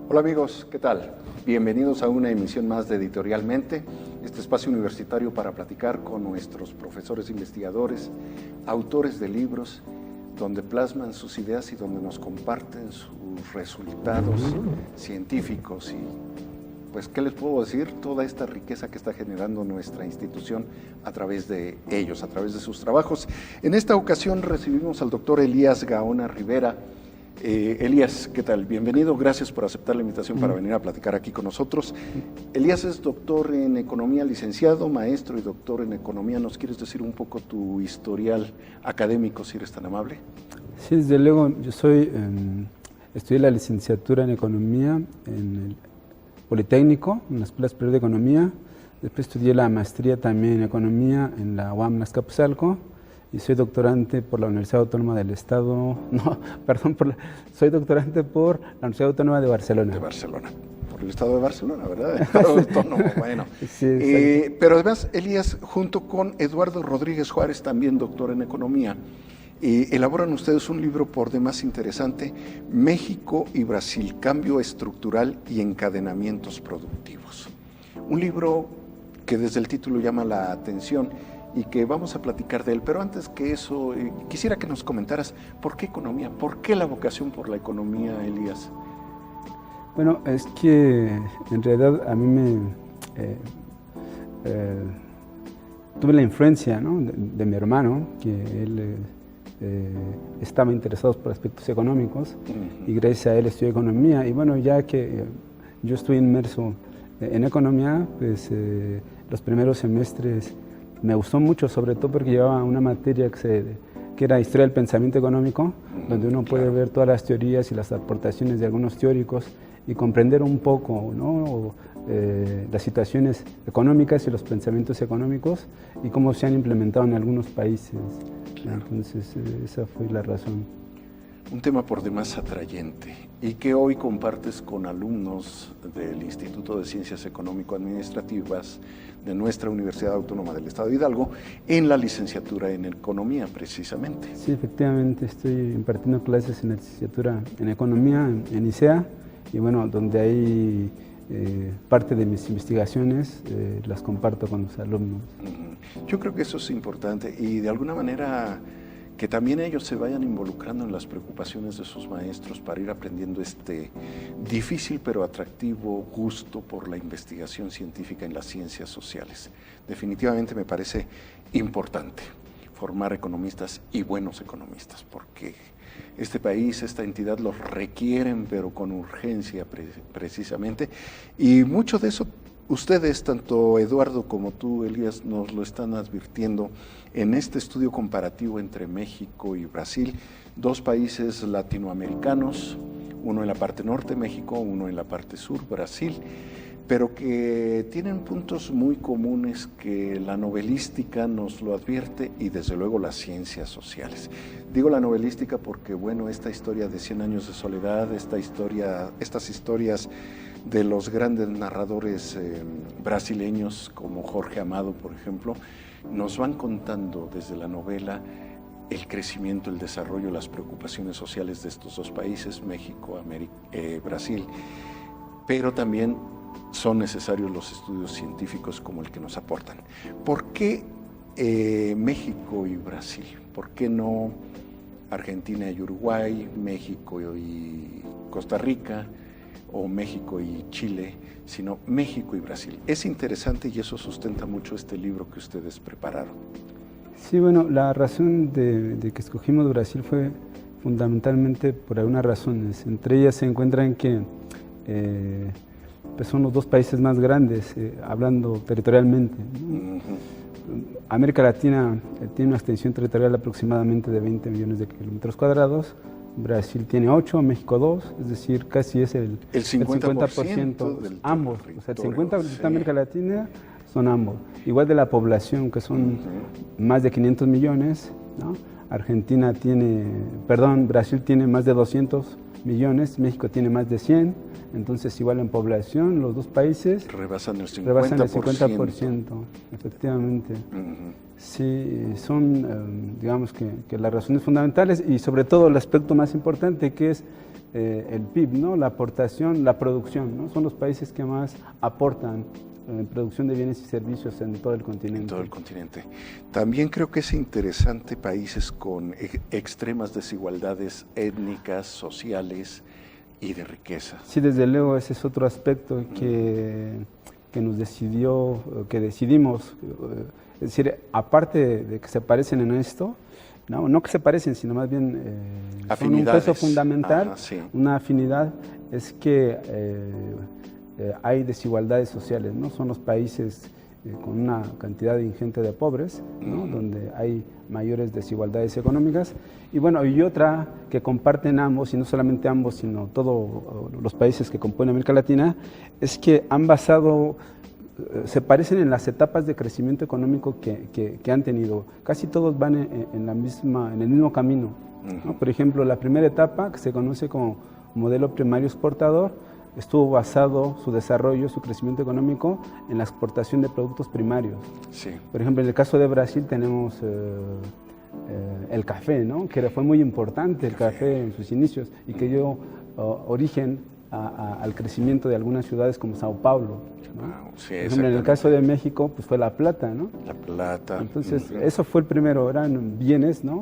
Hola amigos, ¿qué tal? Bienvenidos a una emisión más de Editorialmente, este espacio universitario para platicar con nuestros profesores investigadores, autores de libros, donde plasman sus ideas y donde nos comparten sus resultados científicos y, pues, ¿qué les puedo decir? Toda esta riqueza que está generando nuestra institución a través de ellos, a través de sus trabajos. En esta ocasión recibimos al doctor Elías Gaona Rivera. Elías, ¿qué tal? Bienvenido, gracias por aceptar la invitación para venir a platicar aquí con nosotros. Elías es doctor en Economía, licenciado, maestro y doctor en Economía. ¿Nos quieres decir un poco tu historial académico, si eres tan amable? Sí, desde luego, yo estudié la licenciatura en Economía en el Politécnico, en la Escuela Superior de Economía. Después estudié la maestría también en Economía en la UAM Azcapotzalco. Y soy doctorante por la Universidad Autónoma del Estado, soy doctorante por la Universidad Autónoma de Barcelona. De Barcelona, por el Estado de Barcelona, ¿verdad? El Estado Autónomo, bueno. Sí, pero además, Elías, junto con Eduardo Rodríguez Juárez, también doctor en Economía, elaboran ustedes un libro por demás interesante, México y Brasil, cambio estructural y encadenamientos productivos. Un libro que desde el título llama la atención y que vamos a platicar de él, pero antes que eso, quisiera que nos comentaras ¿por qué economía? ¿Por qué la vocación por la economía, Elías? Bueno, es que en realidad a mí tuve la influencia, ¿no?, de mi hermano, que él estaba interesado por aspectos económicos y gracias a él estudié economía. Y bueno, ya que yo estoy inmerso en economía, pues los primeros semestres me gustó mucho, sobre todo porque llevaba una materia que era Historia del Pensamiento Económico, donde uno puede ver todas las teorías y las aportaciones de algunos teóricos y comprender un poco, ¿no?, las situaciones económicas y los pensamientos económicos y cómo se han implementado en algunos países. Claro. Entonces, esa fue la razón. Un tema por demás atrayente y que hoy compartes con alumnos del Instituto de Ciencias Económico-Administrativas de nuestra Universidad Autónoma del Estado de Hidalgo en la licenciatura en Economía, precisamente. Sí, efectivamente, estoy impartiendo clases en la licenciatura en Economía en ICEA y bueno, donde hay parte de mis investigaciones las comparto con los alumnos. Yo creo que eso es importante y de alguna manera que también ellos se vayan involucrando en las preocupaciones de sus maestros para ir aprendiendo este difícil pero atractivo gusto por la investigación científica en las ciencias sociales. Definitivamente me parece importante formar economistas y buenos economistas, porque este país, esta entidad los requieren, pero con urgencia precisamente, y mucho de eso ustedes, tanto Eduardo como tú, Elías, nos lo están advirtiendo en este estudio comparativo entre México y Brasil, dos países latinoamericanos, uno en la parte norte, México, uno en la parte sur, Brasil, pero que tienen puntos muy comunes que la novelística nos lo advierte y desde luego las ciencias sociales. Digo la novelística porque, bueno, esta historia de 100 años de soledad, estas historias de los grandes narradores brasileños como Jorge Amado, por ejemplo, nos van contando desde la novela el crecimiento, el desarrollo, las preocupaciones sociales de estos dos países, México, Brasil, pero también son necesarios los estudios científicos como el que nos aportan. ¿Por qué México y Brasil? ¿Por qué no Argentina y Uruguay, México y Costa Rica, o México y Chile, sino México y Brasil? Es interesante y eso sustenta mucho este libro que ustedes prepararon. Sí, bueno, la razón de que escogimos Brasil fue fundamentalmente por algunas razones. Entre ellas se encuentran que pues son los dos países más grandes, hablando territorialmente, ¿no? América Latina tiene una extensión territorial aproximadamente de 20 millones de kilómetros cuadrados. Brasil tiene 8, México 2, es decir, casi es el 50% del ambos. O sea, el 50% de América Latina son ambos. Igual de la población, que son más de 500 millones, ¿no? Brasil tiene más de 200 millones, México tiene más de 100, entonces igual en población los dos países rebasan el 50%. Rebasan el 50%, efectivamente. Sí, son, digamos que las razones fundamentales y sobre todo el aspecto más importante, que es el PIB, ¿no? La aportación, la producción, ¿no? Son los países que más aportan en producción de bienes y servicios en todo el continente. En todo el continente. También creo que es interesante países con extremas desigualdades étnicas, sociales y de riqueza. Sí, desde luego ese es otro aspecto que decidimos, es decir, aparte de que se parecen en esto, no que se parecen, sino más bien son un peso fundamental, sí. Una afinidad, es que hay desigualdades sociales, ¿no? Son los países con una cantidad ingente de pobres, ¿no? Donde hay mayores desigualdades económicas. Y bueno, y otra que comparten ambos, y no solamente ambos, sino todos los países que componen América Latina, es que se parecen en las etapas de crecimiento económico que han tenido. Casi todos van en el mismo camino, ¿no? Por ejemplo, la primera etapa, que se conoce como modelo primario exportador, estuvo basado su desarrollo, su crecimiento económico en la exportación de productos primarios. Sí. Por ejemplo, en el caso de Brasil tenemos el café, ¿no? Que fue muy importante el café en sus inicios y que dio origen al crecimiento de algunas ciudades como Sao Paulo, ¿no? Sí, por ejemplo, en el caso de México, pues fue la plata, ¿no? La plata. Entonces, eso fue el primero, eran bienes, ¿no?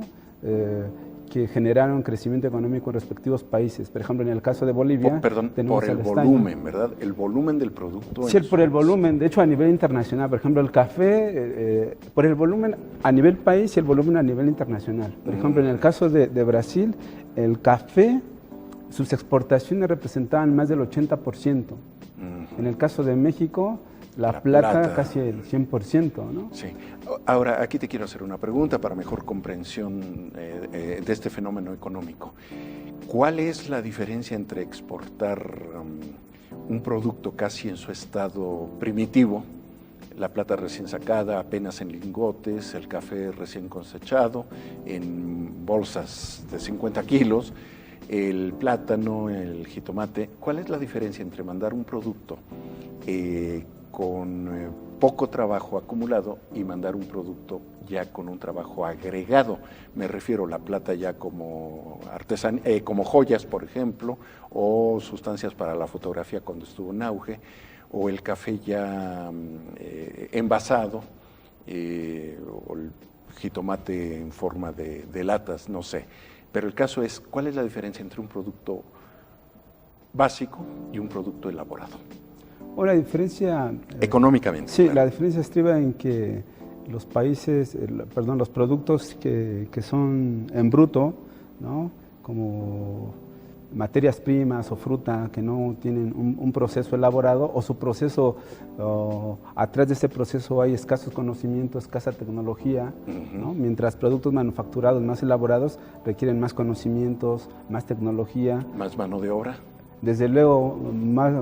Que generaron crecimiento económico en respectivos países. Por ejemplo, en el caso de Bolivia... Por el volumen, ¿verdad? El volumen del producto. Sí, por el volumen. De hecho, a nivel internacional, por ejemplo, el café, por el volumen a nivel país y el volumen a nivel internacional. Por ejemplo, en el caso de Brasil, el café, sus exportaciones representaban más del 80%. En el caso de México, la plata casi el 100%, ¿no? Sí. Ahora, aquí te quiero hacer una pregunta para mejor comprensión de este fenómeno económico. ¿Cuál es la diferencia entre exportar un producto casi en su estado primitivo, la plata recién sacada, apenas en lingotes, el café recién cosechado, en bolsas de 50 kilos, el plátano, el jitomate? ¿Cuál es la diferencia entre mandar un producto con poco trabajo acumulado y mandar un producto ya con un trabajo agregado? Me refiero a la plata ya como como joyas, por ejemplo, o sustancias para la fotografía cuando estuvo en auge, o el café ya envasado, o el jitomate en forma de latas, no sé. Pero el caso es, ¿cuál es la diferencia entre un producto básico y un producto elaborado? O la diferencia... económicamente. Sí, claro. La diferencia estriba en que los los productos que son en bruto, ¿no? Como materias primas o fruta que no tienen un proceso elaborado, o su proceso, atrás de ese proceso hay escasos conocimientos, escasa tecnología, ¿no? Mientras productos manufacturados más elaborados requieren más conocimientos, más tecnología. Más mano de obra. Desde luego,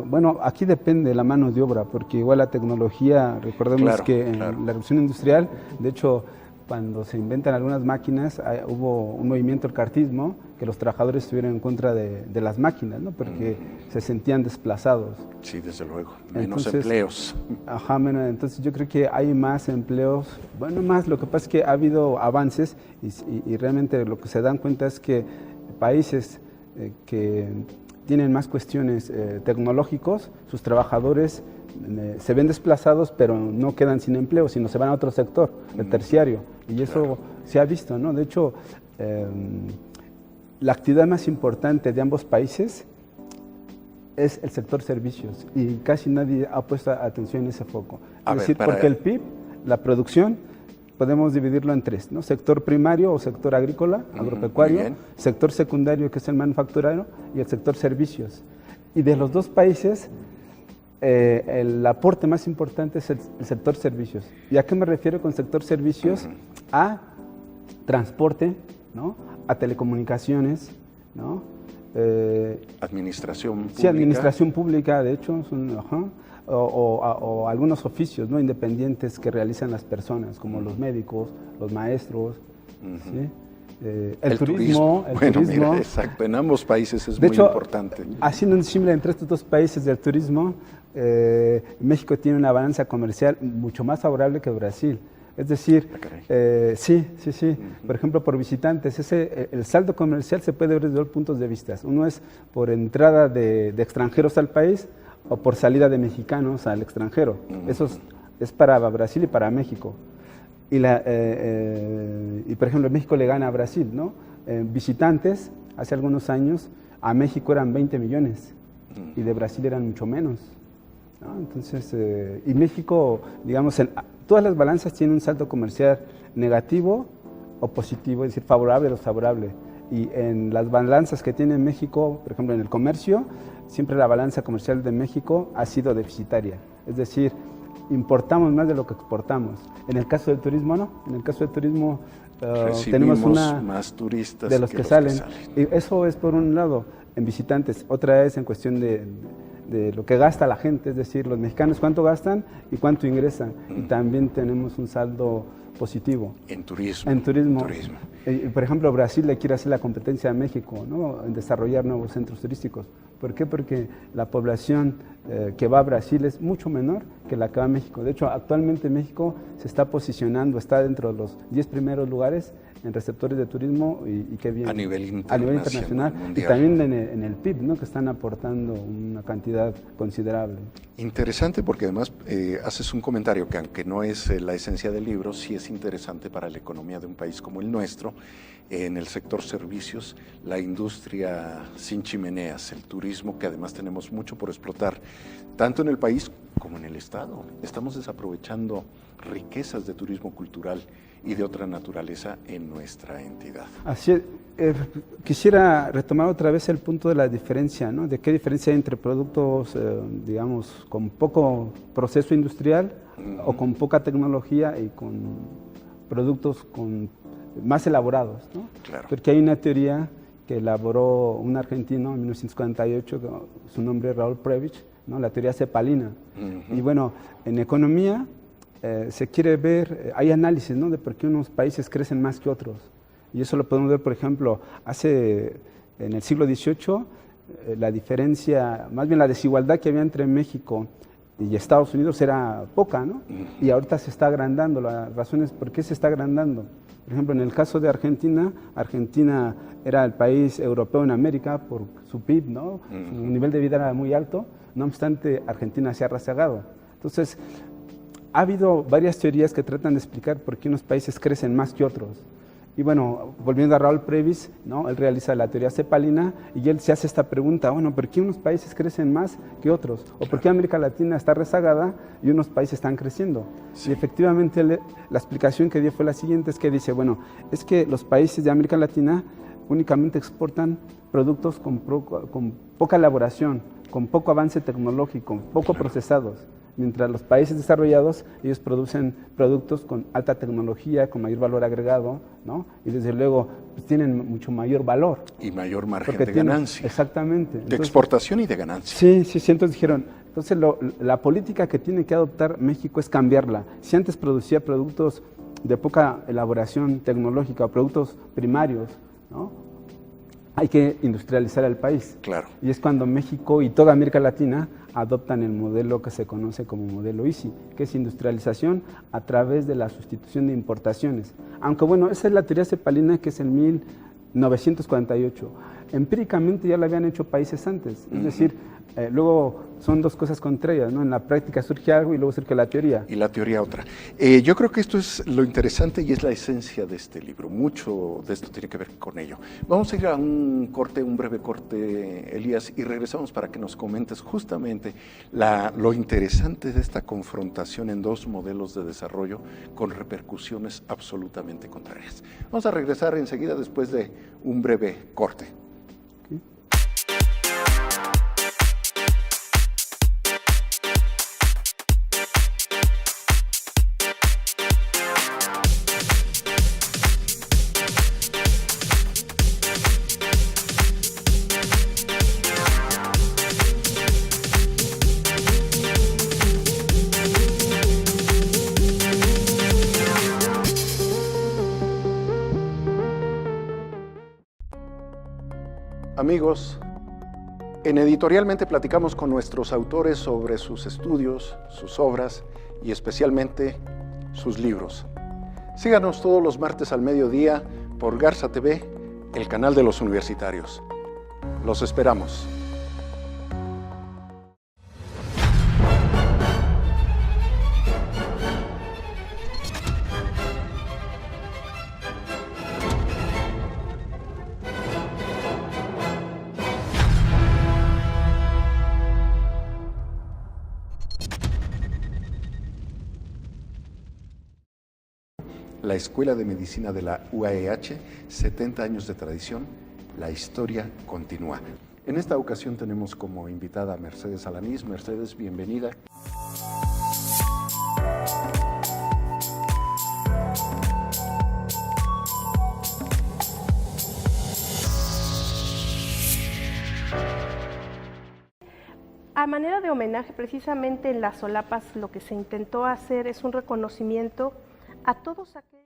bueno, aquí depende de la mano de obra, porque igual la tecnología, recordemos que en la revolución industrial, de hecho, cuando se inventan algunas máquinas, hubo un movimiento, el cartismo, que los trabajadores estuvieron en contra de las máquinas, ¿no? Porque se sentían desplazados. Sí, desde luego, menos empleos. Ajá, entonces yo creo que hay más empleos, bueno, más, lo que pasa es que ha habido avances y realmente lo que se dan cuenta es que países que tienen más cuestiones tecnológicos, sus trabajadores se ven desplazados, pero no quedan sin empleo, sino se van a otro sector, el terciario, y eso se ha visto, ¿no? De hecho, la actividad más importante de ambos países es el sector servicios, y casi nadie ha puesto atención en ese foco. Es decir, porque el PIB, la producción, podemos dividirlo en tres, ¿no? Sector primario o sector agrícola, agropecuario, sector secundario, que es el manufacturero, y el sector servicios. Y de los dos países, el aporte más importante es el sector servicios. ¿Y a qué me refiero con sector servicios? A transporte, ¿no? A telecomunicaciones, ¿no? Administración pública. Sí, administración pública, de hecho, o algunos oficios, ¿no? Independientes que realizan las personas, como los médicos, los maestros, ¿sí? El turismo. Bueno, mira, exacto, en ambos países es muy importante. Haciendo un símil entre estos dos países del turismo, México tiene una balanza comercial mucho más favorable que Brasil, Es decir, sí. Uh-huh. Por ejemplo, por visitantes, el saldo comercial se puede ver desde dos puntos de vista. Uno es por entrada de extranjeros al país o por salida de mexicanos al extranjero. Uh-huh. Eso es para Brasil y para México. Y por ejemplo, México le gana a Brasil, ¿no? Visitantes, hace algunos años, a México eran 20 millones y de Brasil eran mucho menos, ¿no? Entonces, y México, digamos, todas las balanzas tienen un saldo comercial negativo o positivo, es decir, favorable o desfavorable. Y en las balanzas que tiene México, por ejemplo, en el comercio, siempre la balanza comercial de México ha sido deficitaria. Es decir, importamos más de lo que exportamos. En el caso del turismo, no. En el caso del turismo tenemos más turistas de los que salen. Y eso es por un lado en visitantes. Otra es en cuestión de lo que gasta la gente, es decir, los mexicanos cuánto gastan y cuánto ingresan. Y también tenemos un saldo positivo. En turismo. En turismo. Por ejemplo, Brasil le quiere hacer la competencia a México, ¿no? En desarrollar nuevos centros turísticos. ¿Por qué? Porque la población que va a Brasil es mucho menor que la que va a México. De hecho, actualmente México se está posicionando, está dentro de los 10 primeros lugares en receptores de turismo y qué bien. A nivel internacional. Y también en el PIB, ¿no? Que están aportando una cantidad considerable. Interesante porque además haces un comentario que aunque no es la esencia del libro, sí es interesante para la economía de un país como el nuestro. En el sector servicios, la industria sin chimeneas, el turismo, que además tenemos mucho por explotar, tanto en el país como en el Estado. Estamos desaprovechando riquezas de turismo cultural y de otra naturaleza en nuestra entidad. Así es. Quisiera retomar otra vez el punto de la diferencia, ¿no? De qué diferencia hay entre productos, digamos, con poco proceso industrial o con poca tecnología y con productos más elaborados, ¿no? Claro. Porque hay una teoría que elaboró un argentino en 1948, su nombre es Raúl Prebisch, ¿no? La teoría cepalina. Y bueno, en economía se quiere ver, hay análisis, ¿no? De por qué unos países crecen más que otros. Y eso lo podemos ver, por ejemplo, en el siglo XVIII, la diferencia, más bien la desigualdad que había entre México y Estados Unidos era poca, ¿no? Y ahorita se está agrandando. La razón es por qué se está agrandando. Por ejemplo, en el caso de Argentina, Argentina era el país europeo en América por su PIB, ¿no? Su nivel de vida era muy alto, no obstante, Argentina se ha rezagado. Entonces, ha habido varias teorías que tratan de explicar por qué unos países crecen más que otros. Y bueno, volviendo a Raúl Prebisch, ¿no? Él realiza la teoría cepalina y él se hace esta pregunta, bueno, ¿por qué unos países crecen más que otros? ¿O por qué América Latina está rezagada y unos países están creciendo? Sí. Y efectivamente la explicación que dio fue la siguiente, es que dice, bueno, es que los países de América Latina únicamente exportan productos con poca elaboración, con poco avance tecnológico, poco procesados. Mientras los países desarrollados, ellos producen productos con alta tecnología, con mayor valor agregado, ¿no? Y desde luego pues, tienen mucho mayor valor. Y mayor margen de ganancia. Exactamente. De exportación y de ganancia. Sí, entonces dijeron, la política que tiene que adoptar México es cambiarla. Si antes producía productos de poca elaboración tecnológica o productos primarios, ¿no? Hay que industrializar el país. Claro. Y es cuando México y toda América Latina adoptan el modelo que se conoce como modelo ISI, que es industrialización a través de la sustitución de importaciones. Aunque bueno, esa es la teoría cepalina que es en 1948. Empíricamente ya la habían hecho países antes, es decir, luego son dos cosas contrarias, ¿no? En la práctica surge algo y luego surge la teoría. Y la teoría otra. Yo creo que esto es lo interesante y es la esencia de este libro. Mucho de esto tiene que ver con ello. Vamos a ir a un breve corte, Elías, y regresamos para que nos comentes justamente lo interesante de esta confrontación en dos modelos de desarrollo con repercusiones absolutamente contrarias. Vamos a regresar enseguida después de un breve corte. Amigos, en Editorialmente platicamos con nuestros autores sobre sus estudios, sus obras y especialmente sus libros. Síganos todos los martes al mediodía por Garza TV, el canal de los universitarios. Los esperamos. La Escuela de Medicina de la UAEH, 70 años de tradición, la historia continúa. En esta ocasión tenemos como invitada a Mercedes Alanís. Mercedes, bienvenida. A manera de homenaje, precisamente en las solapas lo que se intentó hacer es un reconocimiento a todos aquellos.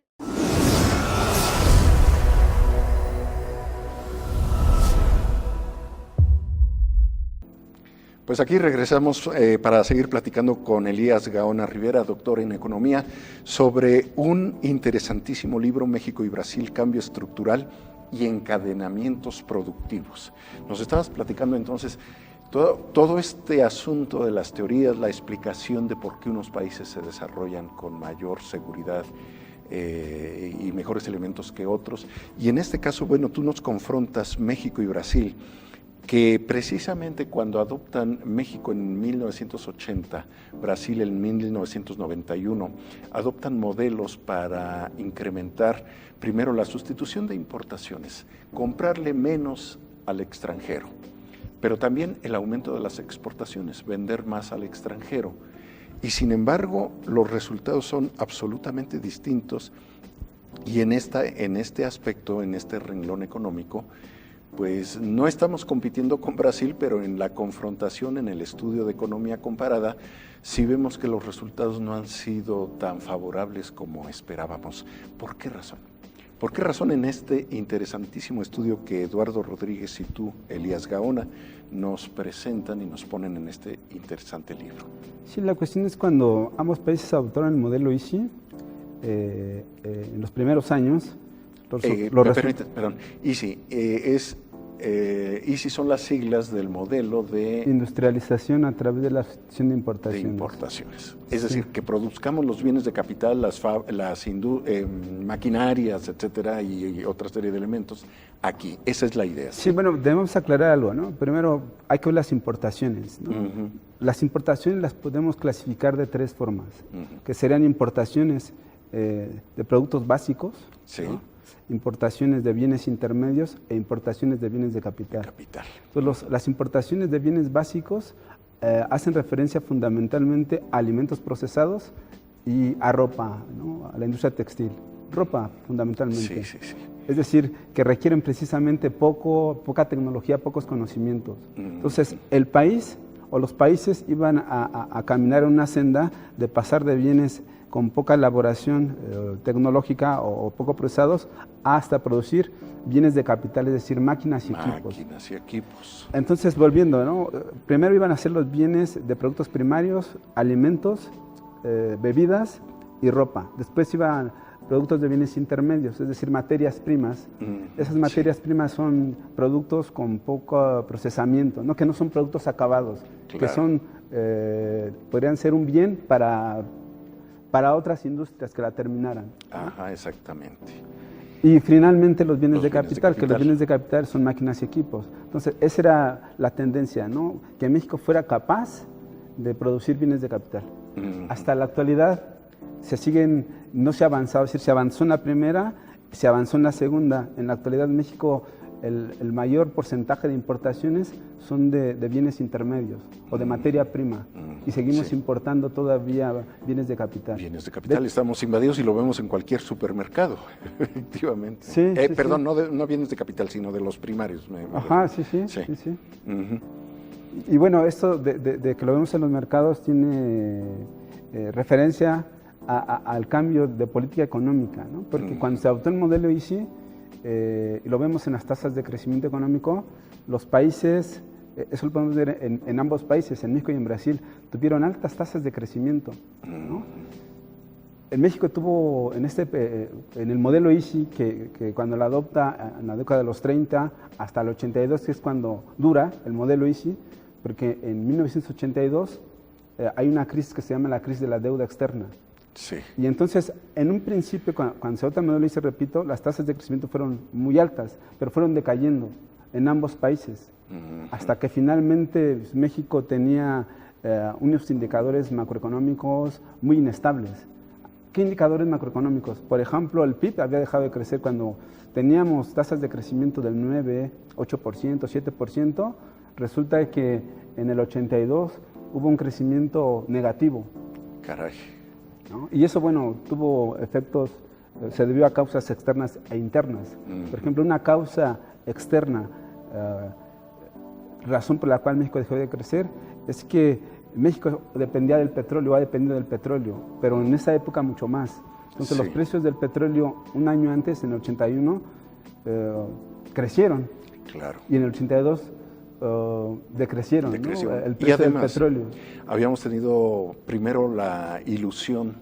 Pues aquí regresamos para seguir platicando con Elías Gaona Rivera, doctor en economía, sobre un interesantísimo libro, México y Brasil, Cambio Estructural y Encadenamientos Productivos. Nos estabas platicando entonces todo este asunto de las teorías, la explicación de por qué unos países se desarrollan con mayor seguridad y mejores elementos que otros. Y en este caso, bueno, tú nos confrontas México y Brasil, que precisamente cuando adoptan México en 1980, Brasil en 1991, adoptan modelos para incrementar primero la sustitución de importaciones, comprarle menos al extranjero, pero también el aumento de las exportaciones, vender más al extranjero. Y sin embargo, los resultados son absolutamente distintos y en este aspecto, en este renglón económico, pues no estamos compitiendo con Brasil, pero en la confrontación, en el estudio de economía comparada, sí vemos que los resultados no han sido tan favorables como esperábamos. ¿Por qué razón? ¿Por qué razón en este interesantísimo estudio que Eduardo Rodríguez y tú, Elías Gaona, nos presentan y nos ponen en este interesante libro? Sí, la cuestión es cuando ambos países adoptaron el modelo ISI, en los primeros años, ISI ISI son las siglas del modelo de industrialización a través de la sustitución de importaciones. Es decir, que produzcamos los bienes de capital, las maquinarias, etcétera, y otra serie de elementos aquí. Esa es la idea. Sí, bueno, debemos aclarar algo, ¿no? Primero hay que ver las importaciones, ¿no? Las importaciones las podemos clasificar de tres formas, que serían importaciones de productos básicos, sí, ¿no? Importaciones de bienes intermedios e importaciones de bienes de capital. Entonces, las importaciones de bienes básicos hacen referencia fundamentalmente a alimentos procesados y a ropa, ¿no? A la industria textil. Ropa, fundamentalmente. Sí. Es decir, que requieren precisamente poca tecnología, pocos conocimientos. Entonces, el país o los países iban a caminar en una senda de pasar de bienes con poca elaboración tecnológica o poco procesados hasta producir bienes de capital, es decir, máquinas y equipos. Entonces, volviendo, ¿no? Primero iban a ser los bienes de productos primarios, alimentos, bebidas y ropa. Después iban productos de bienes intermedios, es decir, materias primas. Esas materias primas son productos con poco procesamiento, ¿no? Que no son productos acabados, que son, podrían ser un bien para otras industrias que la terminaran. Ajá, exactamente. Y finalmente los bienes de capital, que los bienes de capital son máquinas y equipos. Entonces, esa era la tendencia, ¿no? Que México fuera capaz de producir bienes de capital. Hasta la actualidad no se ha avanzado, es decir, se avanzó en la primera, se avanzó en la segunda. En la actualidad México, el mayor porcentaje de importaciones son de bienes intermedios o de materia prima y seguimos importando todavía bienes de capital. Bienes de capital, estamos invadidos y lo vemos en cualquier supermercado, efectivamente. Perdón, no bienes de capital, sino de los primarios. Sí. Y bueno, esto de que lo vemos en los mercados tiene referencia al cambio de política económica, ¿no? Porque cuando se adoptó el modelo ISI, y lo vemos en las tasas de crecimiento económico, los países, eso lo podemos ver en ambos países, en México y en Brasil, tuvieron altas tasas de crecimiento, ¿no? En México tuvo, en el modelo ISI, que cuando lo adopta en la década de los 30 hasta el 82, que es cuando dura el modelo ISI, porque en 1982 hay una crisis que se llama la crisis de la deuda externa. Sí. Y entonces, en un principio, cuando se adopta el modelo ISI, repito, las tasas de crecimiento fueron muy altas, pero fueron decayendo en ambos países, hasta que finalmente México tenía unos indicadores macroeconómicos muy inestables. ¿Qué indicadores macroeconómicos? Por ejemplo, el PIB había dejado de crecer cuando teníamos tasas de crecimiento del 9, 8%, 7%. Resulta que en el 82 hubo un crecimiento negativo. Caray. ¿No? Y eso, bueno, tuvo efectos, se debió a causas externas e internas. Por ejemplo, una causa externa, razón por la cual México dejó de crecer, es que México dependía del petróleo, ha dependido del petróleo, pero en esa época mucho más. Entonces, los precios del petróleo un año antes, en el 81, crecieron. Claro. Y en el 82 decrecieron, ¿no? El precio y además, del petróleo. Habíamos tenido primero la ilusión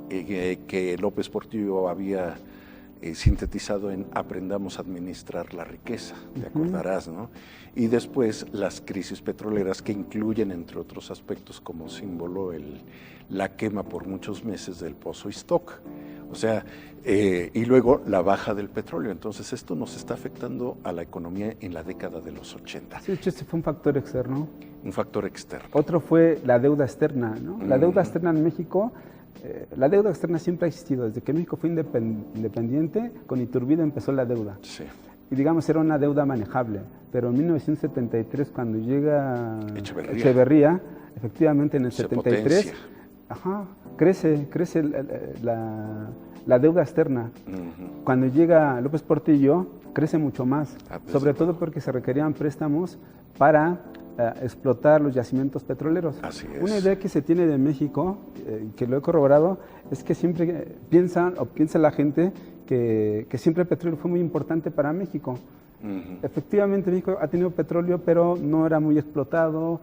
que López Portillo había sintetizado en aprendamos a administrar la riqueza, te acordarás, ¿no? Y después las crisis petroleras que incluyen, entre otros aspectos, como símbolo la quema por muchos meses del pozo Iztoc. O sea, y luego la baja del petróleo. Entonces esto nos está afectando a la economía en la década de los 80. Sí, ese fue un factor externo. Un factor externo. Otro fue la deuda externa, ¿no? La deuda externa en México, la deuda externa siempre ha existido. Desde que México fue independiente, con Iturbide empezó la deuda. Sí. Y digamos, era una deuda manejable. Pero en 1973, cuando llega Echeverría, efectivamente en el 73, crece la deuda externa. Cuando llega López Portillo, crece mucho más, sobre todo porque se requerían préstamos para explotar los yacimientos petroleros. Así es. Una idea que se tiene de México, que lo he corroborado, es que siempre piensa la gente que siempre el petróleo fue muy importante para México. Efectivamente, México ha tenido petróleo, pero no era muy explotado.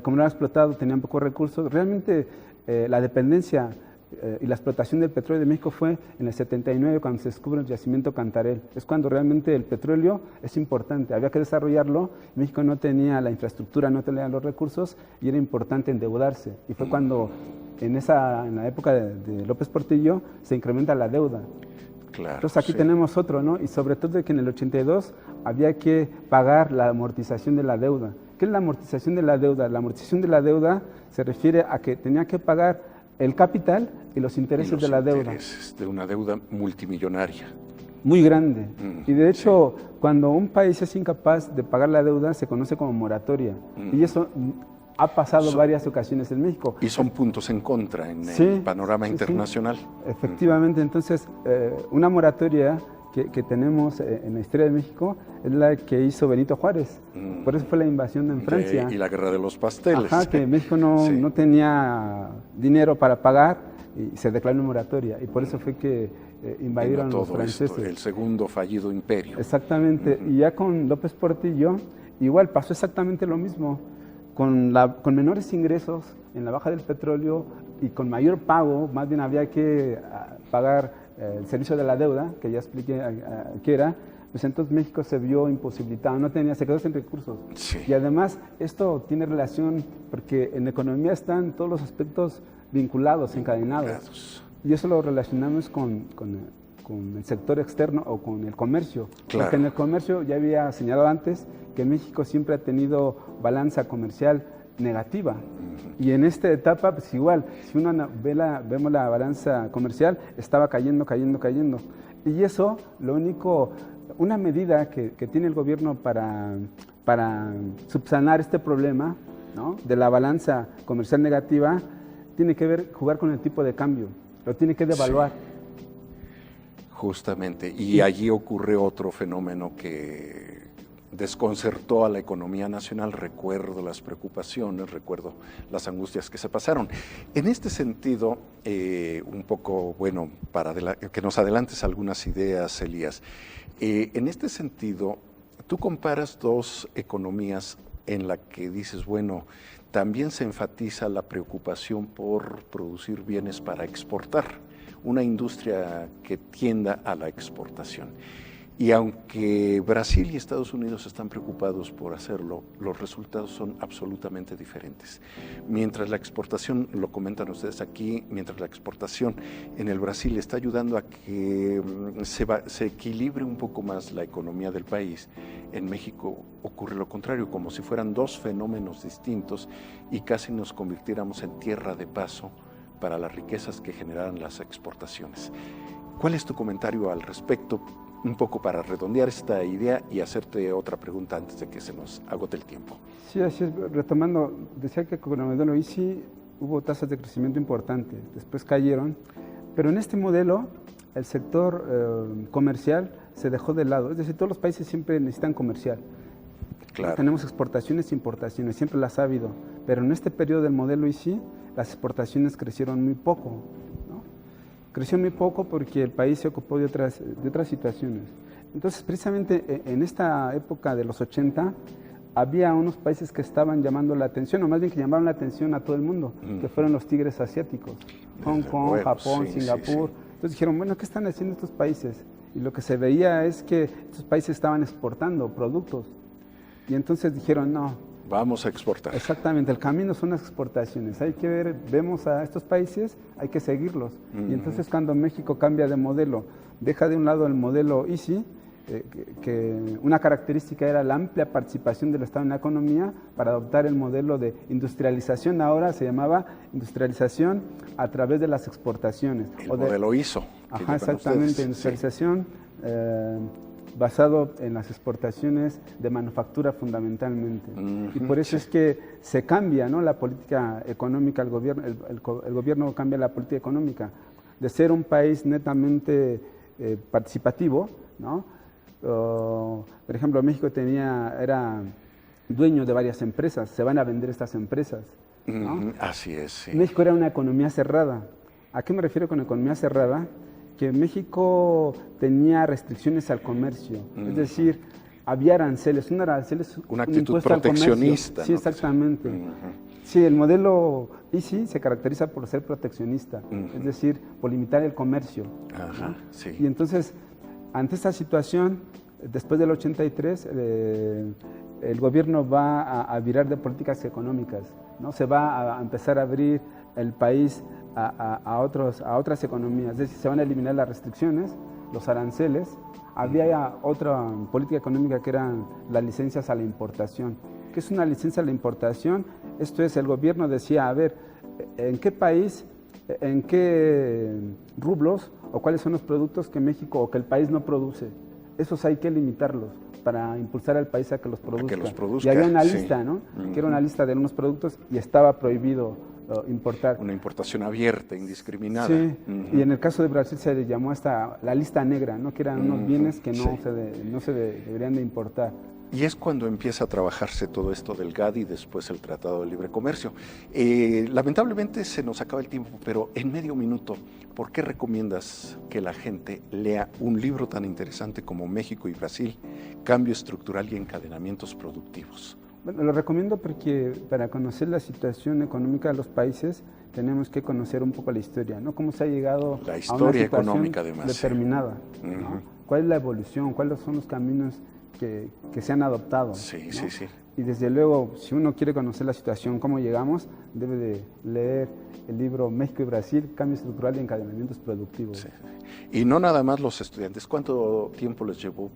Como no era explotado, tenían pocos recursos. Realmente la dependencia y la explotación del petróleo de México fue en el 79, cuando se descubre el yacimiento Cantarell. Es cuando realmente el petróleo es importante, había que desarrollarlo. México no tenía la infraestructura, no tenía los recursos y era importante endeudarse. Y fue cuando en la época de López Portillo se incrementa la deuda. Claro, entonces aquí tenemos otro, ¿no? Y sobre todo de que en el 82 había que pagar la amortización de la deuda. ¿Qué es la amortización de la deuda? La amortización de la deuda se refiere a que tenía que pagar el capital y los intereses de la deuda. De una deuda multimillonaria. Muy grande. Y de hecho, cuando un país es incapaz de pagar la deuda, se conoce como moratoria. Y eso ha pasado varias ocasiones en México. Y son puntos en contra en el panorama internacional. Efectivamente, entonces, una moratoria que tenemos en la historia de México es la que hizo Benito Juárez. Por eso fue la invasión en Francia. Y la guerra de los pasteles. Que México no tenía dinero para pagar y se declaró en moratoria. Y por eso fue que invadieron los franceses. El segundo fallido imperio. Exactamente. Y ya con López Portillo, igual pasó exactamente lo mismo. Con menores ingresos en la baja del petróleo y con mayor pago, más bien había que pagar el servicio de la deuda, que ya expliqué qué era, pues entonces México se vio imposibilitado, se quedó sin recursos. Sí. Y además esto tiene relación porque en economía están todos los aspectos vinculados, encadenados. Y eso lo relacionamos con el sector externo o con el comercio. Claro. Porque en el comercio, ya había señalado antes, que México siempre ha tenido balanza comercial negativa. Y en esta etapa, pues igual, si uno vemos la balanza comercial, estaba cayendo. Y eso, una medida que tiene el gobierno para subsanar este problema, ¿no?, de la balanza comercial negativa, tiene que jugar con el tipo de cambio, lo tiene que devaluar. Sí. Justamente, y allí ocurre otro fenómeno que desconcertó a la economía nacional. Recuerdo las preocupaciones, recuerdo las angustias que se pasaron. En este sentido, un poco, bueno, para que nos adelantes algunas ideas, Elías. En este sentido, tú comparas dos economías en la que dices, bueno, también se enfatiza la preocupación por producir bienes para exportar, una industria que tienda a la exportación. Y aunque Brasil y Estados Unidos están preocupados por hacerlo, los resultados son absolutamente diferentes. Mientras la exportación, lo comentan ustedes aquí, mientras la exportación en el Brasil está ayudando a que se equilibre un poco más la economía del país, en México ocurre lo contrario, como si fueran dos fenómenos distintos y casi nos convirtiéramos en tierra de paso para las riquezas que generan las exportaciones. ¿Cuál es tu comentario al respecto? Un poco para redondear esta idea y hacerte otra pregunta antes de que se nos agote el tiempo. Sí, así es. Retomando, decía que con el modelo ICI hubo tasas de crecimiento importantes, después cayeron, pero en este modelo el sector comercial se dejó de lado, es decir, todos los países siempre necesitan comercial. Claro. Tenemos exportaciones e importaciones, siempre las ha habido, pero en este periodo del modelo ICI las exportaciones crecieron muy poco. Creció muy poco porque el país se ocupó de otras situaciones. Entonces, precisamente en esta época de los 80, había unos países que estaban llamando la atención, o más bien que llamaron la atención a todo el mundo, que fueron los tigres asiáticos, Hong Kong, Japón, Singapur. Entonces dijeron, bueno, ¿qué están haciendo estos países? Y lo que se veía es que estos países estaban exportando productos. Y entonces dijeron, no. Vamos a exportar. Exactamente, el camino son las exportaciones. Hay que ver, vemos a estos países, hay que seguirlos. Y entonces cuando México cambia de modelo, deja de un lado el modelo ICI, que una característica era la amplia participación del Estado en la economía, para adoptar el modelo de industrialización. Ahora se llamaba industrialización a través de las exportaciones. El modelo ISO. Ajá, exactamente, ustedes, industrialización basado en las exportaciones de manufactura fundamentalmente. Y por eso es que se cambia, ¿no?, la política económica, el gobierno cambia la política económica, de ser un país netamente participativo, ¿no? Por ejemplo, México era dueño de varias empresas, se van a vender estas empresas, ¿no? Así es, sí. México era una economía cerrada. ¿A qué me refiero con economía cerrada? Que México tenía restricciones al comercio, es decir, había aranceles, una actitud proteccionista. Sí, exactamente. Sí, el modelo ICI se caracteriza por ser proteccionista, es decir, por limitar el comercio. Ajá, sí. Y entonces, ante esta situación, después del 83, el gobierno va a virar de políticas económicas, ¿no? Se va a empezar a abrir el país a otras economías, es decir, se van a eliminar las restricciones, los aranceles. Había otra política económica que eran las licencias a la importación. ¿Qué es una licencia a la importación? Esto es, el gobierno decía, a ver, ¿en qué país, en qué rublos o cuáles son los productos que México o que el país no produce? Esos hay que limitarlos para impulsar al país a que los produzca. Y había una lista, ¿no? Que era una lista de unos productos y estaba prohibido importar. Una importación abierta, indiscriminada. Sí, y en el caso de Brasil se le llamó hasta la lista negra, ¿no?, que eran unos bienes que no se deberían de importar. Y es cuando empieza a trabajarse todo esto del GATT y después el Tratado de Libre Comercio. Lamentablemente se nos acaba el tiempo, pero en medio minuto, ¿por qué recomiendas que la gente lea un libro tan interesante como México y Brasil, Cambio Estructural y Encadenamientos Productivos? Bueno, lo recomiendo porque para conocer la situación económica de los países tenemos que conocer un poco la historia, ¿no? Cómo se ha llegado la historia a una situación económica, además, determinada, ¿no? ¿Cuál es la evolución? ¿Cuáles son los caminos que se han adoptado? Sí, ¿no? sí. Y desde luego, si uno quiere conocer la situación, cómo llegamos, debe de leer el libro México y Brasil, Cambio Estructural y Encadenamientos Productivos. Sí. Y no nada más los estudiantes. ¿Cuánto tiempo les llevó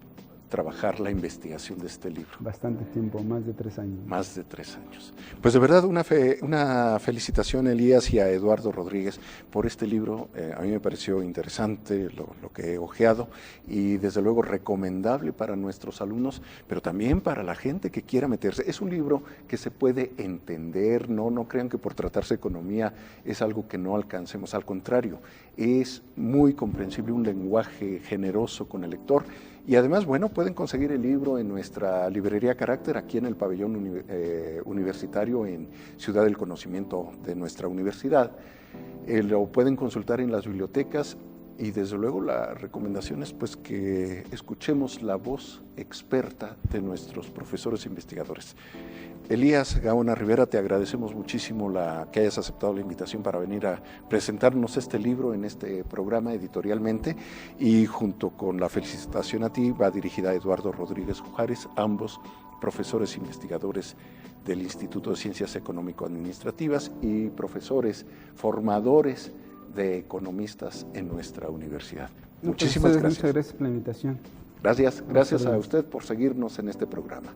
trabajar la investigación de este libro? Bastante tiempo, más de 3 años. Más de 3 años. Pues de verdad una felicitación, Elías, y a Eduardo Rodríguez por este libro. A mí me pareció interesante lo que he hojeado y desde luego recomendable para nuestros alumnos, pero también para la gente que quiera meterse. Es un libro que se puede entender, no crean que por tratarse de economía es algo que no alcancemos, al contrario, es muy comprensible, un lenguaje generoso con el lector. Y además, bueno, pueden conseguir el libro en nuestra librería Carácter, aquí en el pabellón universitario en Ciudad del Conocimiento de nuestra universidad. Lo pueden consultar en las bibliotecas Y desde luego la recomendación es pues que escuchemos la voz experta de nuestros profesores e investigadores. Elías Gaona Rivera, te agradecemos muchísimo que hayas aceptado la invitación para venir a presentarnos este libro en este programa editorialmente, y junto con la felicitación a ti va dirigida a Eduardo Rodríguez Juárez, ambos profesores e investigadores del Instituto de Ciencias Económico-Administrativas y profesores formadores de economistas en nuestra universidad. Muchísimas gracias. Muchas gracias por la invitación. Gracias a usted por seguirnos en este programa.